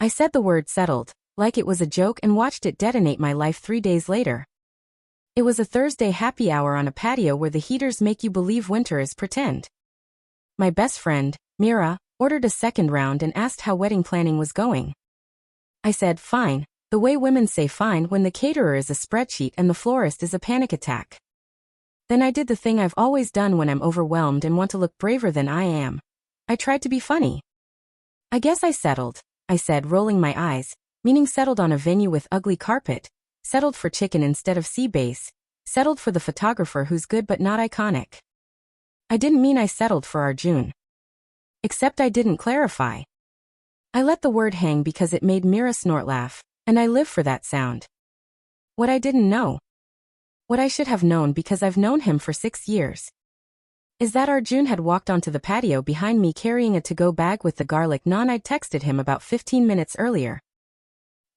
I said the word settled, like it was a joke, and watched it detonate my life 3 days later. It was a Thursday happy hour on a patio where the heaters make you believe winter is pretend. My best friend, Mira, ordered a second round and asked how wedding planning was going. I said, fine, the way women say fine when the caterer is a spreadsheet and the florist is a panic attack. Then I did the thing I've always done when I'm overwhelmed and want to look braver than I am. I tried to be funny. I guess I settled, I said, rolling my eyes, meaning settled on a venue with ugly carpet, settled for chicken instead of sea bass, settled for the photographer who's good but not iconic. I didn't mean I settled for Arjun. Except I didn't clarify. I let the word hang because it made Mira snort laugh, and I live for that sound. What I didn't know. What I should have known because I've known him for 6 years. Is that Arjun had walked onto the patio behind me carrying a to-go bag with the garlic naan I'd texted him about 15 minutes earlier.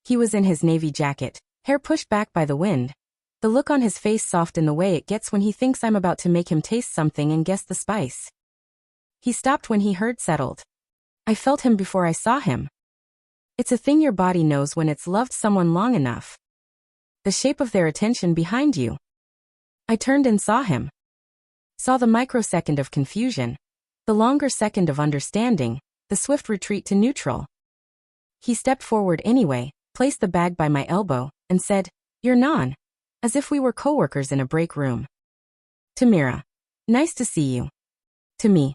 He was in his navy jacket, hair pushed back by the wind, the look on his face soft in the way it gets when he thinks I'm about to make him taste something and guess the spice. He stopped when he heard settled. I felt him before I saw him. It's a thing your body knows when it's loved someone long enough. The shape of their attention behind you. I turned and saw him. Saw the microsecond of confusion, the longer second of understanding, the swift retreat to neutral. He stepped forward anyway, placed the bag by my elbow, and said, "You're naan," as if we were coworkers in a break room. To Mira, "Nice to see you." To me,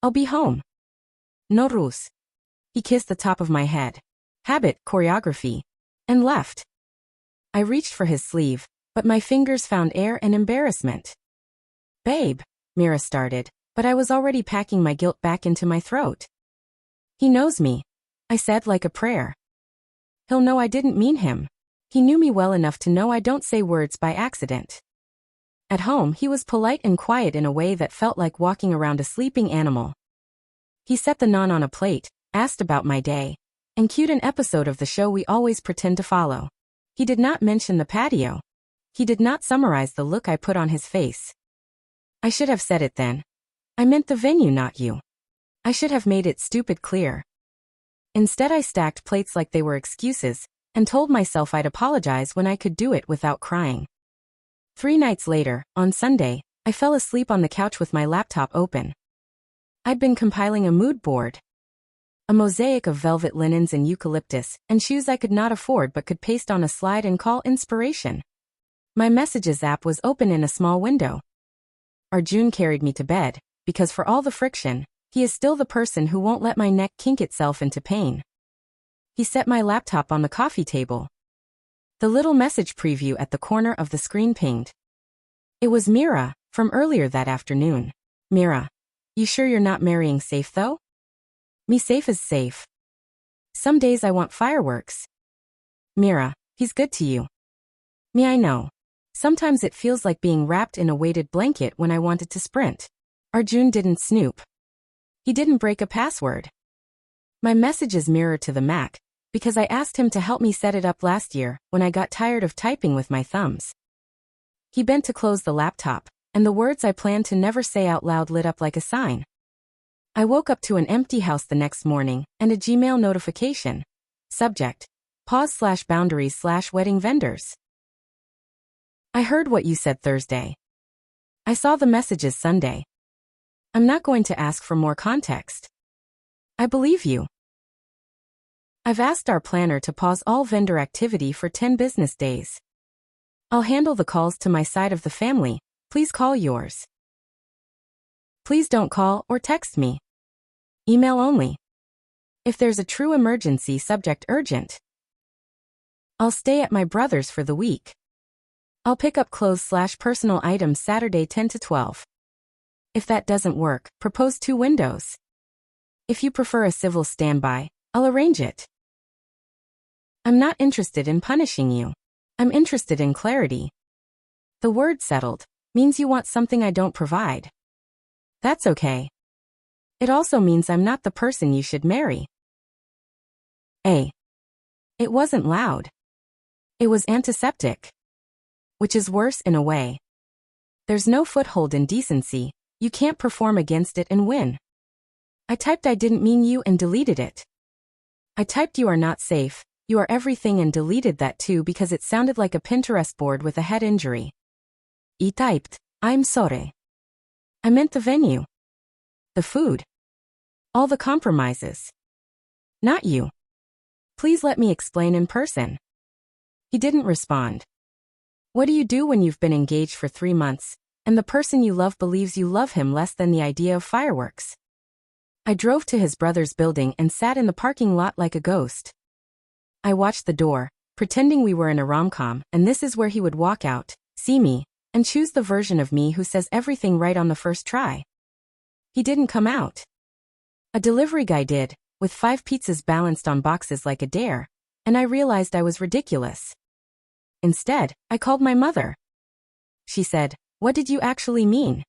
"I'll be home." No rus. He kissed the top of my head. Habit, choreography. And left. I reached for his sleeve, but my fingers found air and embarrassment. "Babe," Mira started, but I was already packing my guilt back into my throat. "He knows me," I said like a prayer. "He'll know I didn't mean him." He knew me well enough to know I don't say words by accident. At home, he was polite and quiet in a way that felt like walking around a sleeping animal. He set the naan on a plate, asked about my day, and cued an episode of the show we always pretend to follow. He did not mention the patio. He did not summarize the look I put on his face. I should have said it then. I meant the venue, not you. I should have made it stupid clear. Instead, I stacked plates like they were excuses, and told myself I'd apologize when I could do it without crying. 3 nights later, on Sunday, I fell asleep on the couch with my laptop open. I'd been compiling a mood board. A mosaic of velvet linens and eucalyptus, and shoes I could not afford but could paste on a slide and call inspiration. My messages app was open in a small window. Arjun carried me to bed, because for all the friction, he is still the person who won't let my neck kink itself into pain. He set my laptop on the coffee table. The little message preview at the corner of the screen pinged. It was Mira, from earlier that afternoon. "Mira, you sure you're not marrying safe though? Me safe is safe. Some days I want fireworks. Mira, he's good to you. Me, I know. Sometimes it feels like being wrapped in a weighted blanket when I wanted to sprint." Arjun didn't snoop. He didn't break a password. My messages mirror to the Mac, because I asked him to help me set it up last year when I got tired of typing with my thumbs. He bent to close the laptop, and the words I planned to never say out loud lit up like a sign. I woke up to an empty house the next morning, and a Gmail notification. Subject: pause/boundaries/wedding vendors. I heard what you said Thursday. I saw the messages Sunday. I'm not going to ask for more context. I believe you. I've asked our planner to pause all vendor activity for 10 business days. I'll handle the calls to my side of the family. Please call yours. Please don't call or text me. Email only. If there's a true emergency, subject urgent. I'll stay at my brother's for the week. I'll pick up clothes/personal items Saturday 10 to 12. If that doesn't work, propose 2 windows. If you prefer a civil standby, I'll arrange it. I'm not interested in punishing you. I'm interested in clarity. The word settled means you want something I don't provide. That's okay. It also means I'm not the person you should marry. It wasn't loud. It was antiseptic. Which is worse in a way. There's no foothold in decency. You can't perform against it and win. I typed "I didn't mean you" and deleted it. I typed "you are not safe, you are everything" and deleted that too because it sounded like a Pinterest board with a head injury. I typed, "I'm sorry." I meant the venue. The food. All the compromises. Not you. Please let me explain in person. He didn't respond. What do you do when you've been engaged for 3 months, and the person you love believes you love him less than the idea of fireworks? I drove to his brother's building and sat in the parking lot like a ghost. I watched the door, pretending we were in a rom-com, and this is where he would walk out, see me, and choose the version of me who says everything right on the first try. He didn't come out. A delivery guy did, with 5 pizzas balanced on boxes like a dare, and I realized I was ridiculous. Instead, I called my mother. She said, "What did you actually mean?"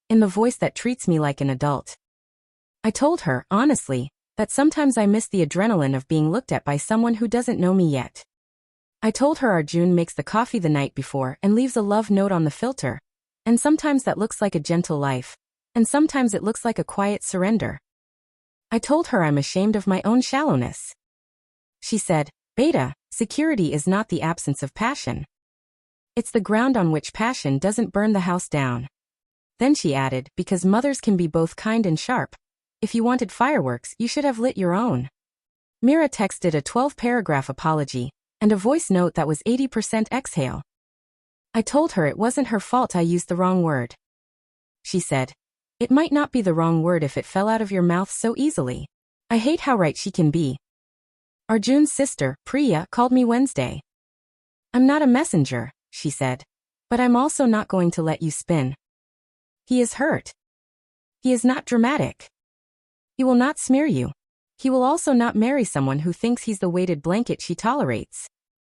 in the voice that treats me like an adult. I told her, honestly, that sometimes I miss the adrenaline of being looked at by someone who doesn't know me yet. I told her Arjun makes the coffee the night before and leaves a love note on the filter, and sometimes that looks like a gentle life, and sometimes it looks like a quiet surrender. I told her I'm ashamed of my own shallowness. She said, "Beta, security is not the absence of passion. It's the ground on which passion doesn't burn the house down." Then she added, "Because mothers can be both kind and sharp. If you wanted fireworks, you should have lit your own." Mira texted a 12-paragraph apology, and a voice note that was 80% exhale. I told her it wasn't her fault I used the wrong word. She said, "It might not be the wrong word if it fell out of your mouth so easily." I hate how right she can be. Arjun's sister, Priya, called me Wednesday. "I'm not a messenger," she said, "but I'm also not going to let you spin. He is hurt. He is not dramatic. He will not smear you. He will also not marry someone who thinks he's the weighted blanket she tolerates."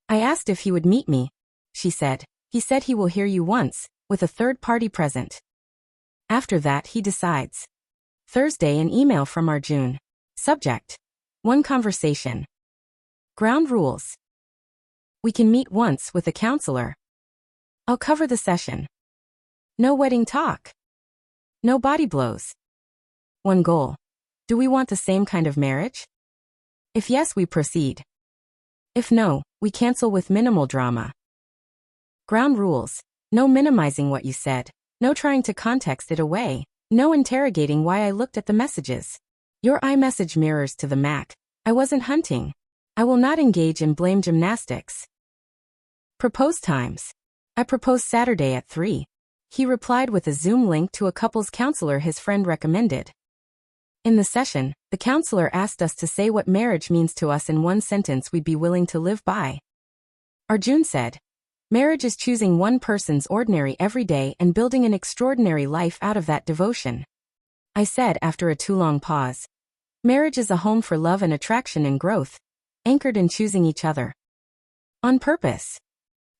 I asked if he would meet me. She said, "He said he will hear you once, with a third party present. After that he decides." Thursday, an email from Arjun. Subject: one conversation. Ground rules. We can meet once with a counselor. I'll cover the session. No wedding talk. No body blows. One goal. Do we want the same kind of marriage? If yes, we proceed. If no, we cancel with minimal drama. Ground rules. No minimizing what you said. No trying to context it away. No interrogating why I looked at the messages. Your iMessage mirrors to the Mac. I wasn't hunting. I will not engage in blame gymnastics. Propose times. I proposed Saturday at 3. He replied with a Zoom link to a couples counselor his friend recommended. In the session, the counselor asked us to say what marriage means to us in one sentence we'd be willing to live by. Arjun said, "Marriage is choosing one person's ordinary everyday and building an extraordinary life out of that devotion." I said after a too long pause, "Marriage is a home for love and attraction and growth, anchored in choosing each other. On purpose."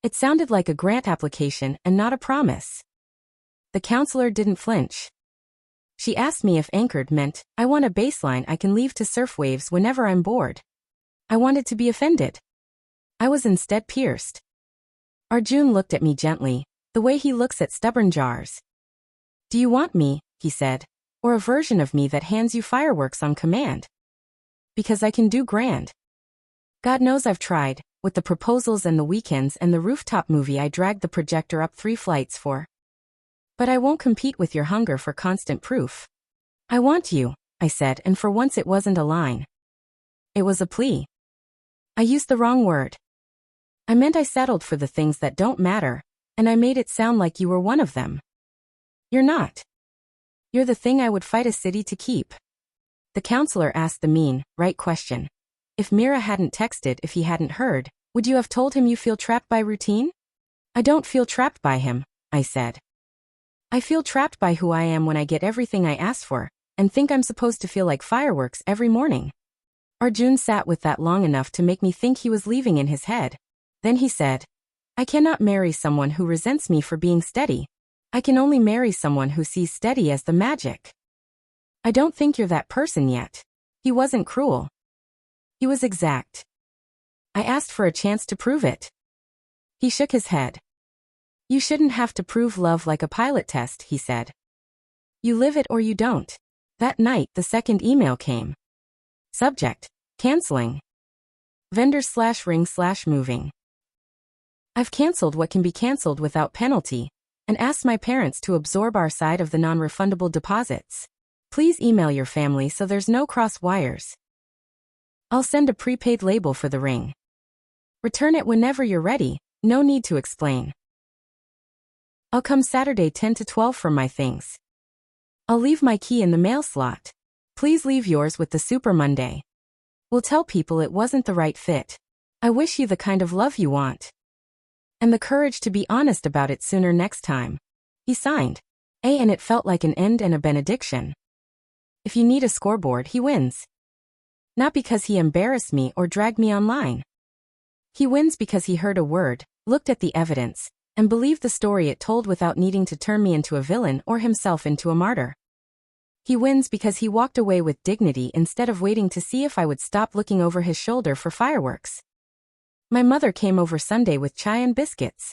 It sounded like a grant application and not a promise. The counselor didn't flinch. She asked me if anchored meant, I want a baseline I can leave to surf waves whenever I'm bored. I wanted to be offended. I was instead pierced. Arjun looked at me gently, the way he looks at stubborn jars. "Do you want me," he said, "or a version of me that hands you fireworks on command? Because I can do grand. God knows I've tried, with the proposals and the weekends and the rooftop movie I dragged the projector up 3 flights for. But I won't compete with your hunger for constant proof. I want you," I said, and for once it wasn't a line. It was a plea. I used the wrong word. I meant I settled for the things that don't matter, and I made it sound like you were one of them. You're not. You're the thing I would fight a city to keep. The counselor asked the mean, right question. If Mira hadn't texted, if he hadn't heard, would you have told him you feel trapped by routine? I don't feel trapped by him, I said. I feel trapped by who I am when I get everything I ask for, and think I'm supposed to feel like fireworks every morning. Arjun sat with that long enough to make me think he was leaving in his head. Then he said, "I cannot marry someone who resents me for being steady. I can only marry someone who sees steady as the magic." I don't think you're that person yet. He wasn't cruel. He was exact. I asked for a chance to prove it. He shook his head. You shouldn't have to prove love like a pilot test, he said. You live it or you don't. That night, the second email came. Subject: Canceling. Vendors/ring/moving. I've canceled what can be canceled without penalty and asked my parents to absorb our side of the non-refundable deposits. Please email your family so there's no cross wires. I'll send a prepaid label for the ring. Return it whenever you're ready, no need to explain. I'll come Saturday 10 to 12 for my things. I'll leave my key in the mail slot. Please leave yours with the Super Monday. We'll tell people it wasn't the right fit. I wish you the kind of love you want. And the courage to be honest about it sooner next time. He signed. A, and it felt like an end and a benediction. If you need a scoreboard, he wins. Not because he embarrassed me or dragged me online. He wins because he heard a word, looked at the evidence, and believed the story it told without needing to turn me into a villain or himself into a martyr. He wins because he walked away with dignity instead of waiting to see if I would stop looking over his shoulder for fireworks. My mother came over Sunday with chai and biscuits.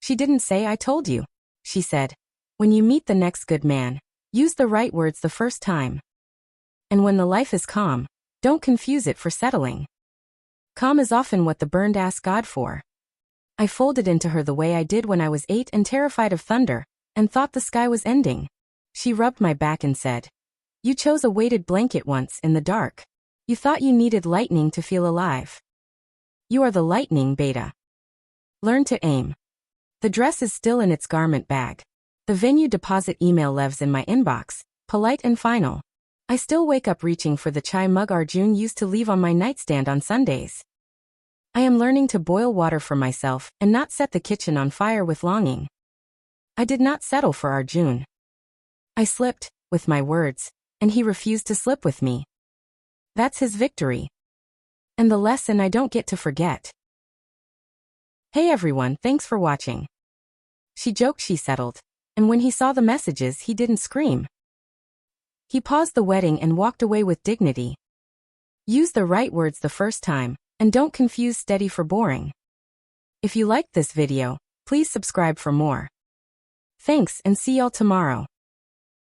She didn't say I told you. She said, when you meet the next good man, use the right words the first time. And when the life is calm, don't confuse it for settling. Calm is often what the burned ask God for. I folded into her the way I did when I was 8 and terrified of thunder, and thought the sky was ending. She rubbed my back and said, you chose a weighted blanket once in the dark. You thought you needed lightning to feel alive. You are the lightning, Beta. Learn to aim. The dress is still in its garment bag. The venue deposit email lives in my inbox, polite and final. I still wake up reaching for the chai mug Arjun used to leave on my nightstand on Sundays. I am learning to boil water for myself and not set the kitchen on fire with longing. I did not settle for Arjun. I slipped, with my words, and he refused to slip with me. That's his victory. And the lesson I don't get to forget. Hey everyone, thanks for watching. She joked she settled, and when he saw the messages he didn't scream. He paused the wedding and walked away with dignity. Use the right words the first time, and don't confuse steady for boring. If you liked this video, please subscribe for more. Thanks and see y'all tomorrow.